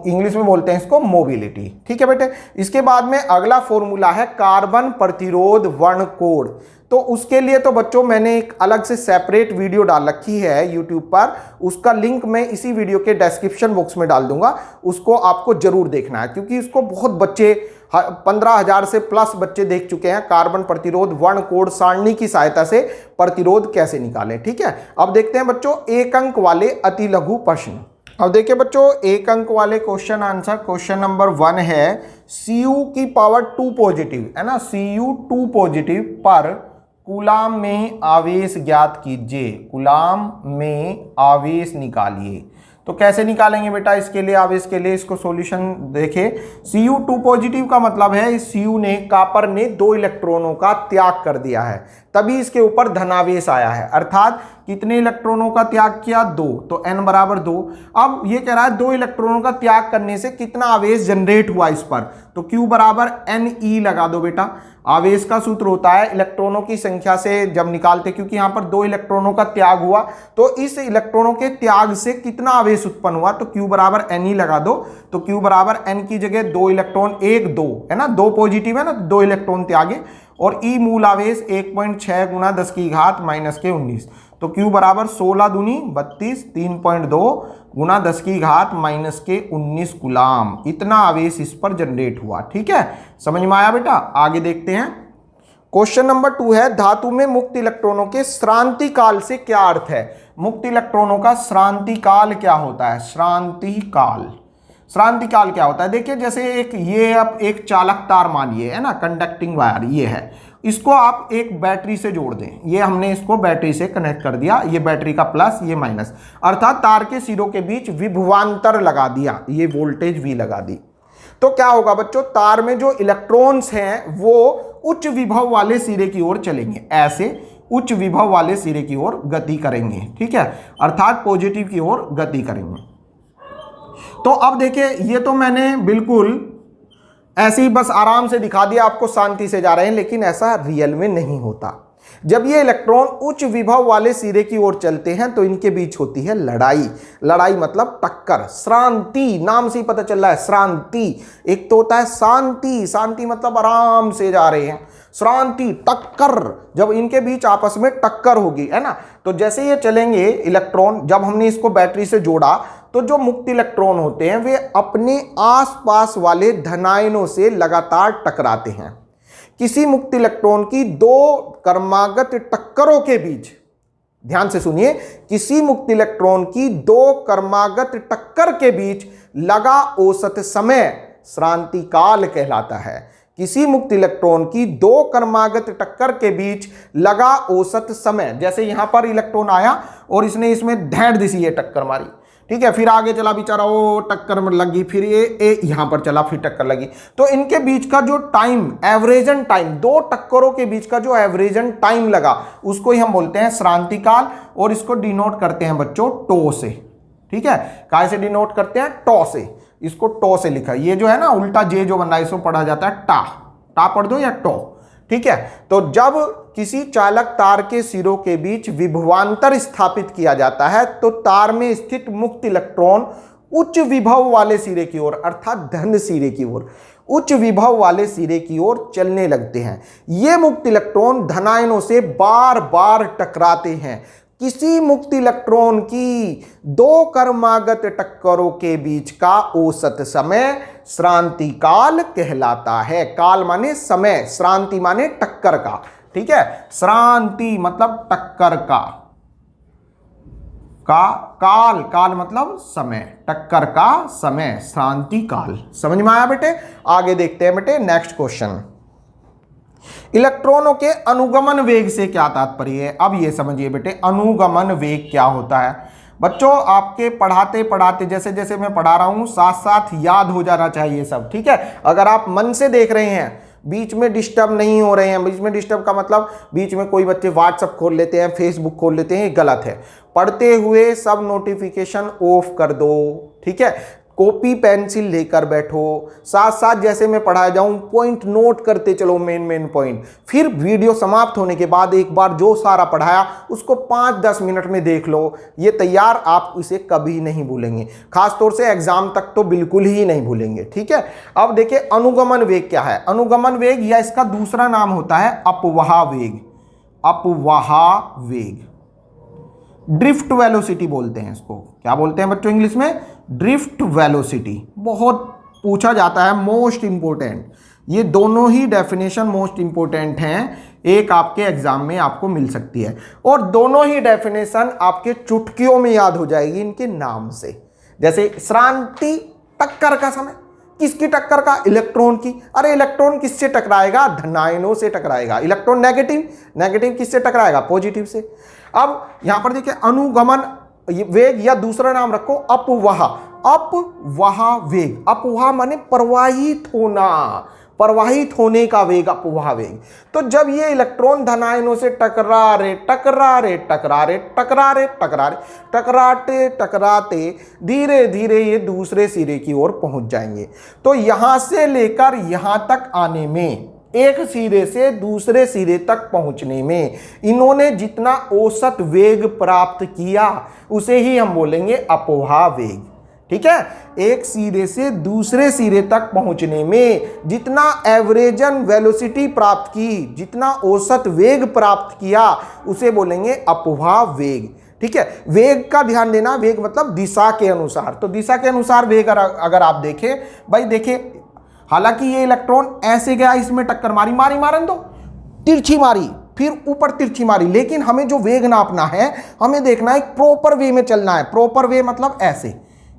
[SPEAKER 1] इंग्लिश में बोलते हैं इसको मोबिलिटी, ठीक है बेटे। इसके बाद में अगला फॉर्मूला है कार्बन प्रतिरोध वर्णकोण। तो उसके लिए तो बच्चों मैंने एक अलग से सेपरेट वीडियो डाल रखी है यूट्यूब पर, उसका लिंक मैं इसी वीडियो के डिस्क्रिप्शन बॉक्स में डाल दूंगा, उसको आपको जरूर देखना है, क्योंकि इसको बहुत बच्चे 15,000 से प्लस बच्चे देख चुके हैं। कार्बन प्रतिरोध वर्णकोण सारणी की सहायता से प्रतिरोध कैसे निकालें, ठीक है। अब देखते हैं बच्चों एक अंक वाले अति लघु प्रश्न। अब देखिए बच्चों एक अंक वाले क्वेश्चन आंसर, क्वेश्चन नंबर 1 है Cu⁻² पॉजिटिव, है ना, Cu2 पॉजिटिव पर कूलाम में आवेश ज्ञात कीजिए, कूलाम में आवेश निकालिए। तो कैसे निकालेंगे बेटा इसके लिए, आवेश के लिए? इसको सॉल्यूशन देखें। Cu2 पॉजिटिव का मतलब है इस Cu ने, कॉपर ने 2 इलेक्ट्रॉनों का त्याग कर दिया है। तभी इसके ऊपर धनावेश आया है। अर्थात कितने इलेक्ट्रॉनों का त्याग किया? 2, तो n बराबर 2। अब ये कह रहा है 2 इलेक्ट्रॉनों का त्याग करने से कितना आवेश जनरेट हुआ इस पर, तो Q बराबर Ne लगा दो बेटा। आवेश का सूत्र होता है इलेक्ट्रॉनों की संख्या से जब निकालते, क्योंकि यहां पर 2 इलेक्ट्रॉनों का त्याग हुआ तो इस इलेक्ट्रॉनों के त्याग से कितना आवेश उत्पन्न हुआ, तो Q बराबर Ne लगा दो। तो Q बराबर n की जगह 2 इलेक्ट्रॉन 1 2 है ना, 2 पॉजिटिव है ना, 2 इलेक्ट्रॉन त्यागे, और E मूल आवेश 1.6 गुना 10 की घात -19, तो Q बराबर 16 दूनी 32 3.2 गुना 10 की घात -19 गुलाम। इतना आवेश इस पर जनरेट हुआ। ठीक है, समझ में आया बेटा? आगे देखते हैं। क्वेश्चन नंबर 2 है, धातु में मुक्त इलेक्ट्रॉनों के श्रांति काल से क्या अर्थ है? मुक्त इलेक्ट्रॉनों का श्रांति काल क्या होता है? श्रांति काल क्या होता है? देखिए, जैसे एक चालक तार मानिए, है ना, कंडक्टिंग वायर ये है, इसको आप एक बैटरी से जोड़ दें। ये हमने इसको बैटरी से कनेक्ट कर दिया, ये बैटरी का प्लस ये माइनस, अर्थात तार के सिरों के बीच विभवांतर लगा दिया, ये वोल्टेज V लगा दी। तो क्या होगा बच्चों? तार में जो इलेक्ट्रॉन्स हैं वो उच्च विभव वाले सिरे की ओर चलेंगे, ऐसे उच्च विभव वाले सिरे की ओर गति करेंगे। ठीक है, अर्थात पॉजिटिव की ओर गति करेंगे। तो अब देखिए, ये तो मैंने बिल्कुल ऐसे ही बस आराम से दिखा दिया, आपको शांति से जा रहे हैं, लेकिन ऐसा रियल में नहीं होता। जब ये इलेक्ट्रॉन उच्च विभव वाले सिरे की ओर चलते हैं तो इनके बीच होती है लड़ाई। लड़ाई मतलब टक्कर। श्रांति, नाम से ही पता चल रहा है श्रांति। एक तो होता है शांति, शांति मतलब आराम से जा रहे हैं, श्रांति टक्कर, जब इनके बीच आपस में टक्कर होगी, है ना। तो जैसे ये चलेंगे इलेक्ट्रॉन, जब हमने इसको बैटरी से जोड़ा तो जो मुक्त इलेक्ट्रॉन होते हैं वे अपने आसपास वाले धनायनों से लगातार टकराते हैं। किसी मुक्त इलेक्ट्रॉन की 2 क्रमागत टक्करों के बीच, ध्यान से सुनिए, किसी मुक्त इलेक्ट्रॉन की 2 क्रमागत टक्कर के बीच लगा औसत समय श्रांति काल कहलाता है। किसी मुक्त इलेक्ट्रॉन की 2 क्रमागत टक्कर के बीच लगा औसत समय, जैसे यहां पर इलेक्ट्रॉन आया और इसने इसमें धैड़ दिसी ये टक्कर मारी, ठीक है, फिर आगे चला बेचारा, वो टक्कर में लगी, फिर ये यहां पर चला, फिर टक्कर लगी, तो इनके बीच का जो टाइम, एवरेजन टाइम, 2 टक्करों के बीच का जो एवरेजन टाइम लगा उसको ही हम बोलते हैं श्रांति काल, और इसको डिनोट करते हैं बच्चों टो से। ठीक है, काय से डिनोट करते हैं? टो से। इसको टो से लिखा, ये जो है ना उल्टा जे जो बन रहा है इसको पढ़ा जाता है टा, टा पढ़ दो या टो। ठीक है, तो जब किसी चालक तार के सिरों के बीच विभवांतर स्थापित किया जाता है तो तार में स्थित मुक्त इलेक्ट्रॉन उच्च विभव वाले सिरे की ओर, अर्थात धन सिरे की ओर, उच्च विभव वाले सिरे की ओर चलने लगते हैं। ये मुक्त इलेक्ट्रॉन धनायनों से बार बार टकराते हैं। किसी मुक्त इलेक्ट्रॉन की 2 क्रमागत टक्करों के बीच का औसत समय श्रांति काल कहलाता है। काल माने समय, श्रांति माने टक्कर का। ठीक है, श्रांति मतलब टक्कर का, काल, काल मतलब समय, टक्कर का समय, श्रांति काल। समझ में आया बेटे? आगे देखते हैं बेटे नेक्स्ट क्वेश्चन। इलेक्ट्रॉनों के अनुगमन वेग से क्या तात्पर्य है? अब ये समझिए बेटे, अनुगमन वेग क्या होता है। बच्चों आपके पढ़ाते पढ़ाते जैसे जैसे मैं पढ़ा रहा हूं साथ साथ याद हो जाना चाहिए सब। ठीक है, अगर आप मन से देख रहे हैं, बीच में डिस्टर्ब नहीं हो रहे हैं, बीच में डिस्टर्ब का मतलब बीच में कोई बच्चे व्हाट्सएप खोल लेते हैं, फेसबुक खोल लेते हैं, ये गलत है। पढ़ते हुए सब नोटिफिकेशन ऑफ कर दो। ठीक है, कॉपी पेंसिल लेकर बैठो, साथ साथ जैसे मैं पढ़ा जाऊं पॉइंट नोट करते चलो, मेन पॉइंट। फिर वीडियो समाप्त होने के बाद एक बार जो सारा पढ़ाया उसको 5-10 मिनट में देख लो, ये तैयार, आप इसे कभी नहीं भूलेंगे, खासतौर से एग्जाम तक तो बिल्कुल ही नहीं भूलेंगे। ठीक है, अब देखिए अनुगमन वेग क्या है। अनुगमन वेग या इसका दूसरा नाम होता है अपवाह वेग। अपवाह वेग, ड्रिफ्ट वेलोसिटी बोलते हैं इसको। क्या बोलते हैं बच्चों इंग्लिश में? Drift velocity. बहुत पूछा जाता है, मोस्ट इंपोर्टेंट। ये दोनों ही डेफिनेशन मोस्ट इंपोर्टेंट हैं, एक आपके एग्जाम में आपको मिल सकती है, और दोनों ही डेफिनेशन आपके चुटकियों में याद हो जाएगी इनके नाम से। जैसे श्रांति, टक्कर का समय, किसकी टक्कर का? इलेक्ट्रॉन की। अरे इलेक्ट्रॉन किससे टकराएगा? धनायनों से टकराएगा। इलेक्ट्रॉन नेगेटिव किससे टकराएगा? पॉजिटिव से। अब यहां पर देखिए अनुगमन वेग या दूसरा नाम रखो अपवाह। अपवाह वेग, अपवाह माने प्रवाहित होना, प्रवाहित होने का वेग अपवाह वेग। तो जब ये इलेक्ट्रॉन धन आयनों से टकराते टकराते धीरे धीरे ये दूसरे सिरे की ओर पहुंच जाएंगे। तो यहां से लेकर यहां तक आने में, एक सिरे से दूसरे सिरे तक पहुंचने में इन्होंने जितना औसत वेग प्राप्त किया उसे ही हम बोलेंगे अपवाह वेग। ठीक है, एक सिरे से दूसरे सिरे तक पहुंचने में जितना एवरेजन वेलोसिटी प्राप्त की, जितना औसत वेग प्राप्त किया उसे बोलेंगे अपवाह वेग। ठीक है, वेग का ध्यान देना, वेग मतलब दिशा के अनुसार। तो दिशा के अनुसार वेग अगर आप देखें, भाई देखिए, हालांकि ये इलेक्ट्रॉन ऐसे गया, इसमें टक्कर मारन दो, तिरछी मारी, फिर ऊपर तिरछी मारी, लेकिन हमें जो वेग नापना है, हमें देखना है प्रॉपर वे में चलना है। प्रॉपर वे मतलब ऐसे,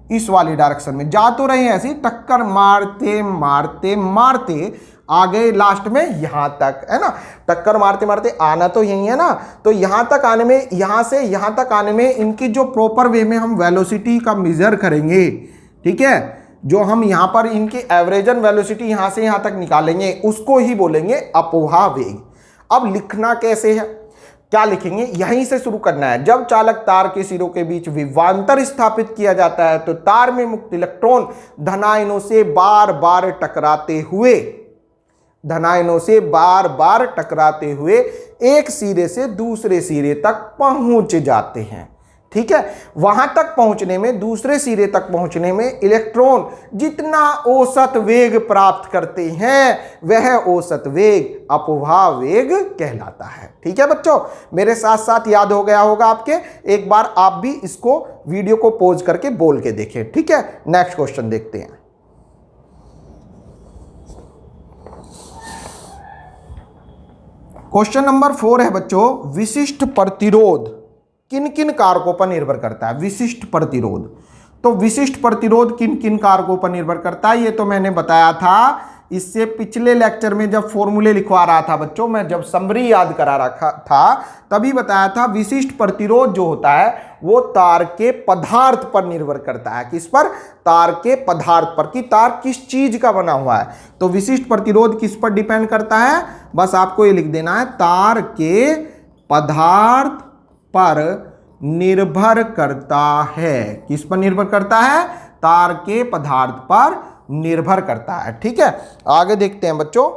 [SPEAKER 1] इस वाली डायरेक्शन में जा तो रहे हैं, ऐसी टक्कर मारते मारते मारते आ गए लास्ट में यहां तक, है ना। टक्कर मारते मारते आना तो यही है ना। तो यहां तक आने में, यहां से यहां तक आने में इनकी जो प्रॉपर वे में हम वेलोसिटी का मेजर करेंगे, ठीक है, जो हम यहां पर इनकी एवरेजन वेलोसिटी यहां से यहां तक निकालेंगे उसको ही बोलेंगे अपवाह वेग। अब लिखना कैसे है, क्या लिखेंगे, यहीं से शुरू करना है। जब चालक तार के सिरों के बीच विभवांतर स्थापित किया जाता है तो तार में मुक्त इलेक्ट्रॉन धनायनों से बार बार टकराते हुए एक सिरे से दूसरे सिरे तक पहुंच जाते हैं। ठीक है, वहां तक पहुंचने में, दूसरे सिरे तक पहुंचने में इलेक्ट्रॉन जितना औसत वेग प्राप्त करते हैं वह औसत वेग अपवाह वेग कहलाता है। ठीक है बच्चों, मेरे साथ साथ याद हो गया होगा आपके। एक बार आप भी इसको वीडियो को पॉज करके बोल के देखें। ठीक है, नेक्स्ट क्वेश्चन देखते हैं। क्वेश्चन नंबर 4 है बच्चों, विशिष्ट प्रतिरोध किन किन कारकों पर निर्भर करता है। विशिष्ट प्रतिरोध, तो विशिष्ट प्रतिरोध किन किन कारकों पर निर्भर करता है, ये तो मैंने बताया था इससे पिछले लेक्चर में जब फॉर्मूले लिखवा रहा था बच्चों, मैं जब समरी याद करा रखा था तभी बताया था। विशिष्ट प्रतिरोध जो होता है वो तार के पदार्थ पर निर्भर करता है। किस पर, तार के पदार्थ पर, कि तार किस चीज का बना हुआ है। तो विशिष्ट प्रतिरोध किस पर डिपेंड करता है, बस आपको ये लिख देना है, तार के पदार्थ पर निर्भर करता है। किस पर निर्भर करता है, तार के पदार्थ पर निर्भर करता है। ठीक है, आगे देखते हैं बच्चों।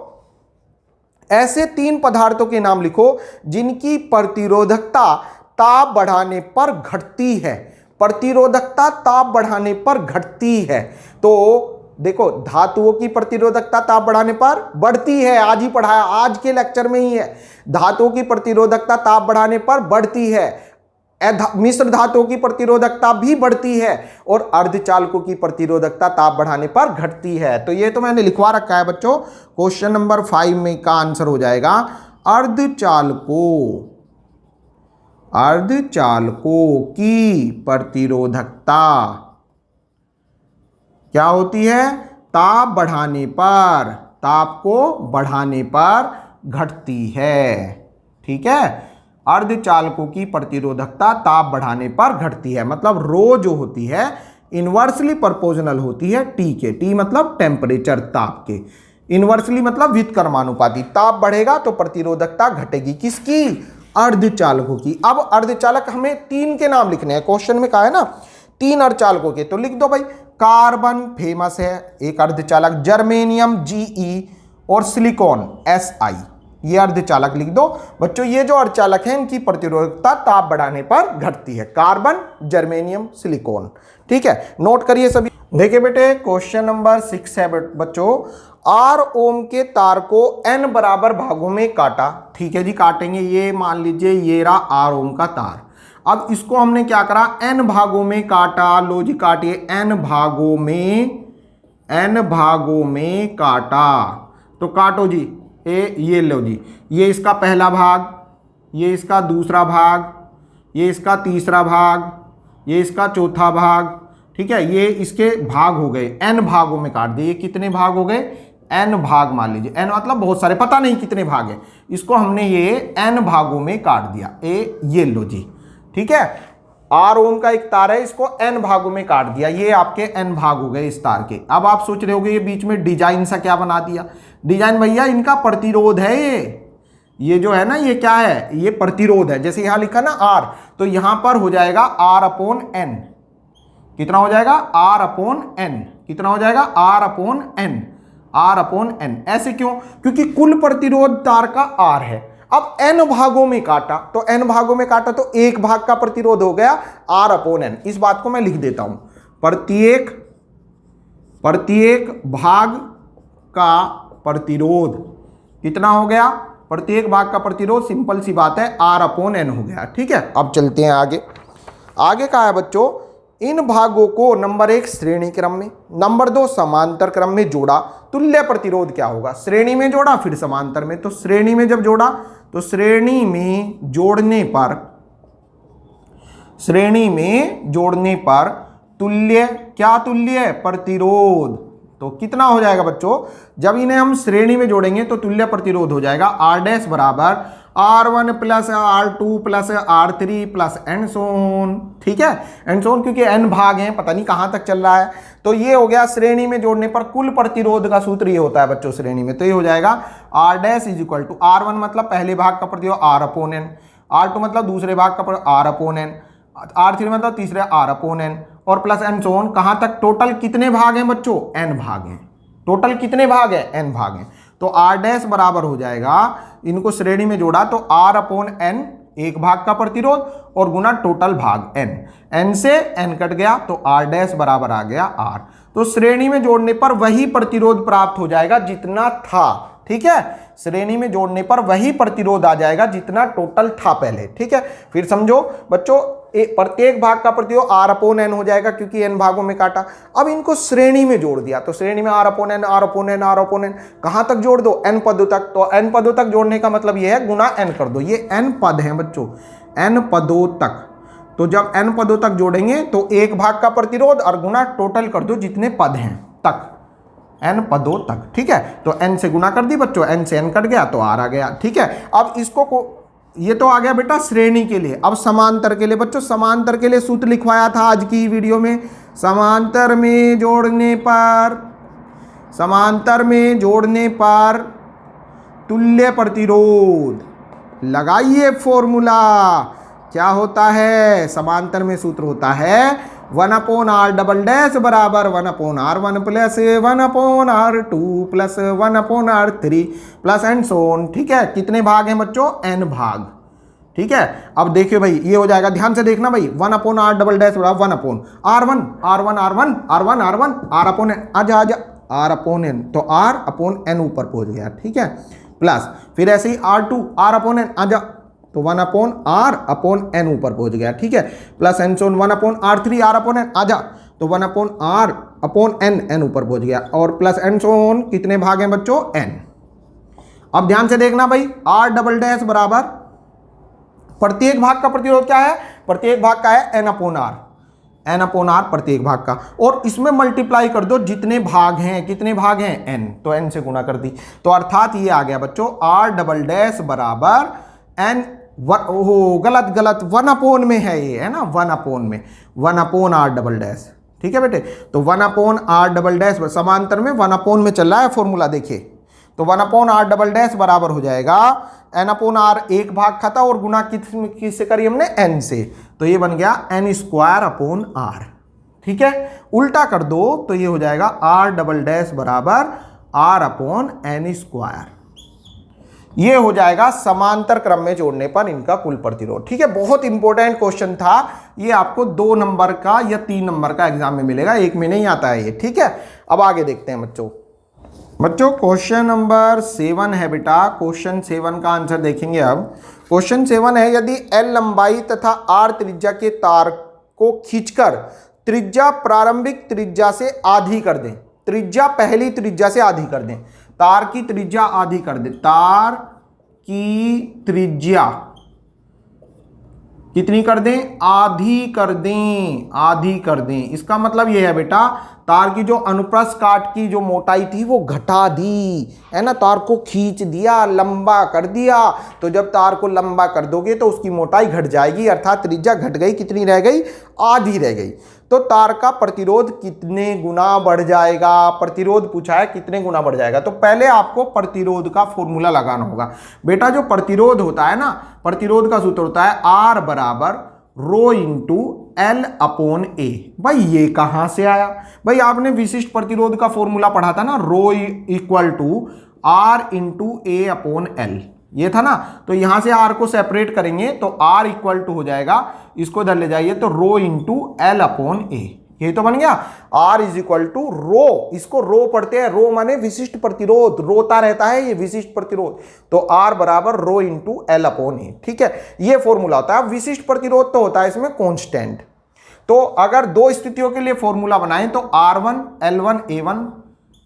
[SPEAKER 1] ऐसे 3 पदार्थों के नाम लिखो जिनकी प्रतिरोधकता ताप बढ़ाने पर घटती है। प्रतिरोधकता ताप बढ़ाने पर घटती है। तो देखो, धातुओं की प्रतिरोधकता ताप बढ़ाने पर बढ़ती है, आज ही पढ़ाया, आज के लेक्चर में ही है। धातुओं की प्रतिरोधकता ताप बढ़ाने पर बढ़ती है, मिश्र धातुओं की प्रतिरोधकता भी बढ़ती है, और अर्धचालकों की प्रतिरोधकता ताप बढ़ाने पर घटती है। तो ये तो मैंने लिखवा रखा है बच्चों, क्वेश्चन नंबर 5 में का आंसर हो जाएगा अर्धचालकों की प्रतिरोधकता क्या होती है, ताप बढ़ाने पर, ताप को बढ़ाने पर घटती है। ठीक है, अर्धचालकों की प्रतिरोधकता ताप बढ़ाने पर घटती है, मतलब रो जो होती है इनवर्सली प्रोपोर्शनल होती है टी के। टी मतलब टेम्परेचर, ताप के, इनवर्सली मतलब व्युत्क्रमानुपाती। ताप बढ़ेगा तो प्रतिरोधकता घटेगी, किसकी, अर्धचालकों की। अब अर्धचालक हमें 3 के नाम लिखने हैं, क्वेश्चन में कहा है ना 3 अर्धचालकों के, तो लिख दो भाई। कार्बन फेमस है एक अर्धचालक, जर्मेनियम Ge और सिलिकॉन Si, ये अर्धचालक लिख दो बच्चों। ये जो अर्धचालक हैं इनकी प्रतिरोधकता ताप बढ़ाने पर घटती है, कार्बन, जर्मेनियम, सिलिकॉन। ठीक है, नोट करिए सभी। देखिए बेटे, क्वेश्चन नंबर 6 है बच्चों, R ओम के तार को n बराबर भागों में काटा। ठीक है जी, काटेंगे। ये मान लीजिए ये रहा R ओम का तार। अब इसको हमने क्या करा, n भागों में काटा। लो जी काटिए, n भागों में काटा। तो काटो जी, ये लो जी, ये इसका पहला भाग, ये इसका दूसरा भाग, ये इसका तीसरा भाग, ये इसका चौथा भाग। ठीक है, ये इसके भाग हो गए, n भागों में काट दिए। कितने भाग हो गए, n भाग मान लीजिए, n मतलब बहुत सारे, पता नहीं कितने भाग है, इसको हमने ये n भागों में काट दिया। ये लो जी, ठीक है, R ओम का एक तार है, इसको n भागों में काट दिया, ये आपके n भाग हो गए इस तार के। अब आप सोच रहे होगे ये बीच में डिजाइन सा क्या बना दिया। डिजाइन भैया इनका प्रतिरोध है ये जो है ना, ये क्या है, ये प्रतिरोध है। जैसे यहां लिखा ना आर, तो यहां पर हो जाएगा आर अपॉन एन। कितना हो जाएगा, आर अपॉन एन। कितना हो जाएगा, R upon N, R upon N. ऐसे क्यों, क्योंकि कुल प्रतिरोध तार का आर है। अब एन भागों में काटा, तो एन भागों में काटा तो एक भाग का प्रतिरोध हो गया आर अपॉन एन। इस बात को मैं लिख देता हूं, प्रत्येक भाग का प्रतिरोध कितना हो गया, प्रत्येक भाग का प्रतिरोध, सिंपल सी बात है, आर अपॉन एन हो गया। ठीक है, अब चलते हैं आगे। आगे का है बच्चों, इन भागों को नंबर 1 श्रेणी क्रम में, नंबर 2 समांतर क्रम में जोड़ा, तुल्य प्रतिरोध क्या होगा, श्रेणी में जोड़ा फिर समांतर में। तो श्रेणी में जब जोड़ा तो श्रेणी में जोड़ने पर तुल्य, क्या तुल्य, प्रतिरोध। तो कितना हो जाएगा बच्चों, जब इन्हें हम श्रेणी में जोड़ेंगे तो तुल्य प्रतिरोध हो जाएगा आर डैश बराबर R1 plus R2 plus R3 plus and so on. ठीक है, एंड सोन, क्योंकि n भाग हैं, पता नहीं कहां तक चल रहा है। तो ये हो गया श्रेणी में जोड़ने पर कुल प्रतिरोध का सूत्र ये होता है बच्चों श्रेणी में। तो ये हो जाएगा R dash is equal to R1 मतलब पहले भाग का प्रतिरोध R अपॉन एन, R2 मतलब दूसरे भाग का R अपॉन एन, R3 मतलब तीसरे R अपॉन एन, और प्लस एंड सोन। कहां तक, टोटल कितने भाग हैं बच्चों, n भाग हैं। टोटल कितने भाग हैं, n भाग हैं। तो R डैश बराबर हो जाएगा, इनको श्रेणी में जोड़ा तो R अपॉन n एक भाग का प्रतिरोध और गुना टोटल भाग n, n से n कट गया तो R डैश बराबर आ गया R। तो श्रेणी में जोड़ने पर वही प्रतिरोध प्राप्त हो जाएगा जितना था। ठीक है, श्रेणी में जोड़ने पर वही प्रतिरोध आ जाएगा जितना टोटल था पहले। ठीक है, फिर समझो बच्चों, प्रत्येक भाग का प्रतिरोध R अपॉन एन हो जाएगा क्योंकि n भागों में काटा। अब इनको श्रेणी में जोड़ दिया तो श्रेणी में R upon N, R upon N, R upon N, कहां तक जोड़ दो, n पदों तक। तो n पदों तक जोड़ने का मतलब ये है गुना n कर दो, ये n पद हैं बच्चों, n पदों तक। तो जब n पदों तक जोड़ेंगे तो एक भाग का प्रतिरोध और गुना टोटल कर दो जितने पद हैं तक, n पदों तक। ठीक है, तो n से गुना कर दी बच्चों, n से n कट गया तो R आ गया। ठीक है, अब इसको ये तो आ गया बेटा श्रेणी के लिए। अब समांतर के लिए बच्चों, समांतर के लिए सूत्र लिखवाया था आज की वीडियो में। समांतर में जोड़ने पर तुल्य प्रतिरोध, लगाइए फॉर्मूला, क्या होता है, समांतर में सूत्र होता है 1 अपॉन R डबल डैश बराबर 1 upon R1 plus 1 upon R2 plus 1 upon R3 plus and so on. ठीक है, कितने भाग हैं बच्चों, n भाग। ठीक है, अब देखिए भाई, ये हो जाएगा, ध्यान से देखना भाई, 1 अपॉन R डबल डैश बराबर 1 upon R1 R upon n, आजा R अपॉन n, तो R अपॉन n ऊपर पहुंच गया। ठीक है, प्लस फिर ऐसे ही R2 R अपॉन n, आजा, तो 1 अपॉन R अपॉन n ऊपर पहुंच गया। ठीक है, प्लस एन सोन 1 upon R3 R upon n, आजा, तो 1 अपॉन R अपॉन n ऊपर पहुंच गया, और प्लस एन सोन कितने भाग हैं बच्चों, n। अब ध्यान से देखना भाई, R डबल डैश बराबर प्रत्येक भाग का प्रतिरोध क्या है, प्रत्येक भाग का है n अपॉन R प्रत्येक भाग का, और इसमें मल्टीप्लाई कर दो जितने भाग हैं, कितने भाग हैं, n, तो n से गुना कर दी। तो अर्थात ये आ गया बच्चों R डबल डैश बराबर n, गलत 1 अपॉन में है ये, है ना, 1 अपॉन में, 1 अपॉन R डबल डैश। ठीक है बेटे, तो 1 अपॉन R डबल डैश, समांतर में 1 अपॉन में चल रहा है फॉर्मूला, देखिए, तो 1 अपॉन R डबल डैश बराबर हो जाएगा n अपॉन R, एक भाग खाता और गुना किससे करी हमने, n से, तो ये बन गया n स्क्वायर अपॉन R। ठीक है, उल्टा कर दो तो ये हो जाएगा R डबल डैश बराबर R अपॉन n स्क्वायर। ये हो जाएगा समांतर क्रम में जोड़ने पर इनका कुल प्रतिरोध। ठीक है, बहुत इंपॉर्टेंट क्वेश्चन था ये, आपको 2 नंबर का या 3 नंबर का एग्जाम में मिलेगा, एक में नहीं आता है ये। ठीक है, अब आगे देखते हैं बच्चों क्वेश्चन नंबर 7 है बेटा। क्वेश्चन 7 का आंसर देखेंगे। अब क्वेश्चन 7 है, यदि L लंबाई तथा R त्रिज्या के तार को खींचकर त्रिज्या प्रारंभिक त्रिज्या से आधी कर दें, त्रिज्या पहली त्रिज्या से आधी कर दें, तार की त्रिज्या आधी कर दें, तार की त्रिज्या कितनी कर दें, आधी कर दें। इसका मतलब यह है बेटा, तार की जो अनुप्रस्थ काट की जो मोटाई थी वो घटा दी, है ना, तार को खींच दिया, लंबा कर दिया। तो जब तार को लंबा कर दोगे तो उसकी मोटाई घट जाएगी, अर्थात त्रिज्या घट गई, कितनी रह गई, आधी रह गई। तो तार का प्रतिरोध कितने गुना बढ़ जाएगा, प्रतिरोध पूछा है कितने गुना बढ़ जाएगा। तो पहले आपको प्रतिरोध का फॉर्मूला लगाना होगा। बेटा जो प्रतिरोध होता है ना, प्रतिरोध का सूत्र होता है R बराबर रो इंटू L अपॉन ए। भाई ये कहां से आया, भाई आपने विशिष्ट प्रतिरोध का फॉर्मूला पढ़ा था ना, rho equal to R into A upon L, ये था ना। तो यहां से R को सेपरेट करेंगे तो R इक्वल टू हो जाएगा, इसको इधर ले जाइए तो रो इंटू एल अपॉन ए, ये तो बन गया। R इज इक्वल टू रो, इसको रो पढ़ते हैं, रो माने विशिष्ट प्रतिरोध, रोता रहता है ये विशिष्ट प्रतिरोध, तो R बराबर रो इंटू एल अपॉन ए। ठीक है, ये फॉर्मूला होता है। विशिष्ट प्रतिरोध तो होता है इसमें कांस्टेंट। तो अगर दो स्थितियों के लिए फॉर्मूला बनाएं तो R1 L1 A1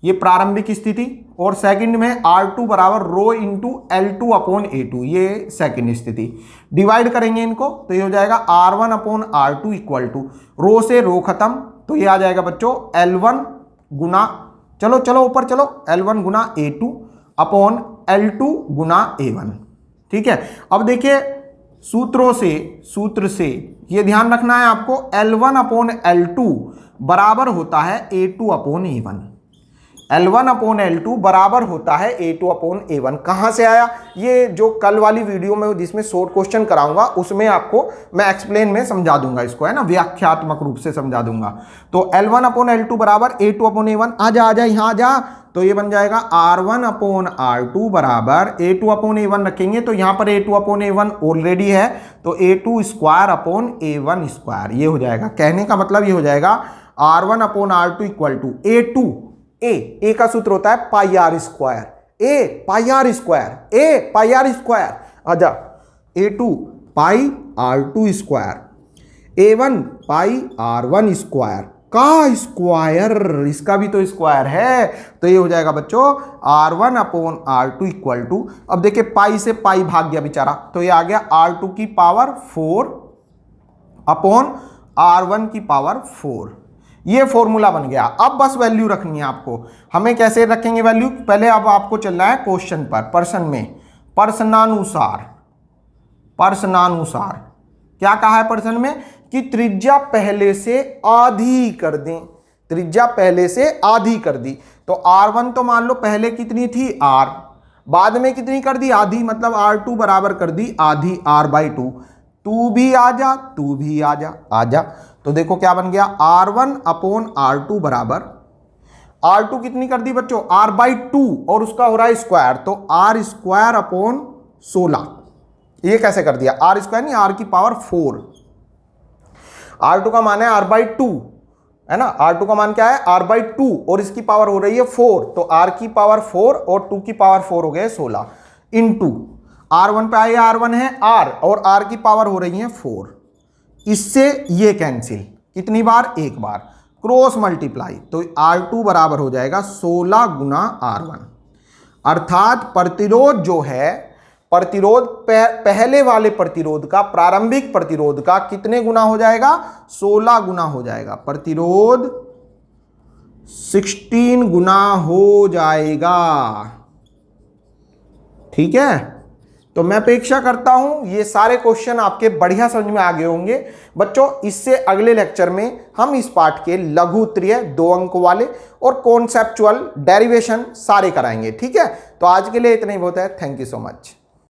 [SPEAKER 1] ये प्रारंभिक स्थिति, और सेकंड में R2 बराबर rho into L2 upon A2 ये सेकंड स्थिति। डिवाइड करेंगे इनको तो ये हो जाएगा R1 upon R2 equal to रो से रो खत्म, तो ये आ जाएगा बच्चों L1 गुना, चलो चलो ऊपर चलो, L1 गुना A2 अपॉन L2 गुना A1। ठीक है, अब देखिए सूत्र से ये ध्यान रखना है आपको, L1 अपॉन L2 बराबर होता है A2 upon A1। L1 upon L2 बराबर होता है A2 अपॉन A1। कहां से आया, ये जो कल वाली वीडियो में जिसमें शॉर्ट क्वेश्चन कराऊंगा उसमें आपको मैं एक्सप्लेन में समझा दूंगा इसको, है ना, व्याख्यात्मक रूप से समझा दूंगा। तो L1 अपॉन L2 बराबर A2 अपॉन A1, आजा यहाँ आजा, तो ये बन जाएगा R1 अपॉन R2 बराबर A2 अपॉन A1 रखेंगे तो यहाँ पर A2 अपॉन A1 ऑलरेडी है, तो A2 square upon A1 square, ये हो जाएगा। कहने का मतलब ये हो जाएगा R1 upon R2 equal to A2, ए का सूत्र होता है pi R square, A pi R square, A pi R square, आजा A2 pi R2 square, A1 pi R1 square का स्क्वायर, इसका भी तो स्क्वायर है, तो ये हो जाएगा बच्चों R1 upon R2 equal to, अब देखिए पाई से पाई भाग गया बेचारा, तो ये आ गया R2 की पावर 4 अपॉन R1 की पावर 4। ये फॉर्मूला बन गया। अब बस वैल्यू रखनी है आपको। हमें कैसे रखेंगे वैल्यू, पहले अब आपको चलना है क्वेश्चन पर, पर्सन में, प्रश्नानुसार क्या कहा है प्रश्न में कि त्रिज्या पहले से आधी कर दें, त्रिज्या पहले से आधी कर दी, तो R1 तो मान लो पहले कितनी थी R, बाद में कितनी कर दी आधी, मतलब R2 बराबर कर दी आधी R/2। तू भी आजा, तू भी आजा, आजा, तो देखो क्या बन गया R1 अपॉन R2 बराबर, R2 कितनी कर दी बच्चों R/2 और उसका हो रहा है स्क्वायर, तो R स्क्वायर अपॉन 16। ये कैसे कर दिया, R स्क्वायर नहीं R की पावर 4, R2 का मान है R/2, है ना, R2 का मान क्या है R/2 और इसकी पावर हो रही है 4, तो R की पावर 4 और 2 की पावर 4 हो गए 16 इंटू R1 पे आए R1 है R और R की पावर हो रही है 4, इससे ये कैंसिल, कितनी बार, एक बार, क्रॉस मल्टीप्लाई, तो R2 बराबर हो जाएगा 16 गुना R1, अर्थात प्रतिरोध जो है, प्रतिरोध पहले वाले प्रतिरोध का, प्रारंभिक प्रतिरोध का कितने गुना हो जाएगा, 16 गुना हो जाएगा, प्रतिरोध 16 गुना हो जाएगा। ठीक है, तो मैं अपेक्षा करता हूं ये सारे क्वेश्चन आपके बढ़िया समझ में आ गए होंगे बच्चों। इससे अगले लेक्चर में हम इस पार्ट के लघु उत्तरीय 2 अंक वाले और कॉन्सेप्चुअल डेरिवेशन सारे कराएंगे। ठीक है, तो आज के लिए इतना ही बहुत है। Thank you so much.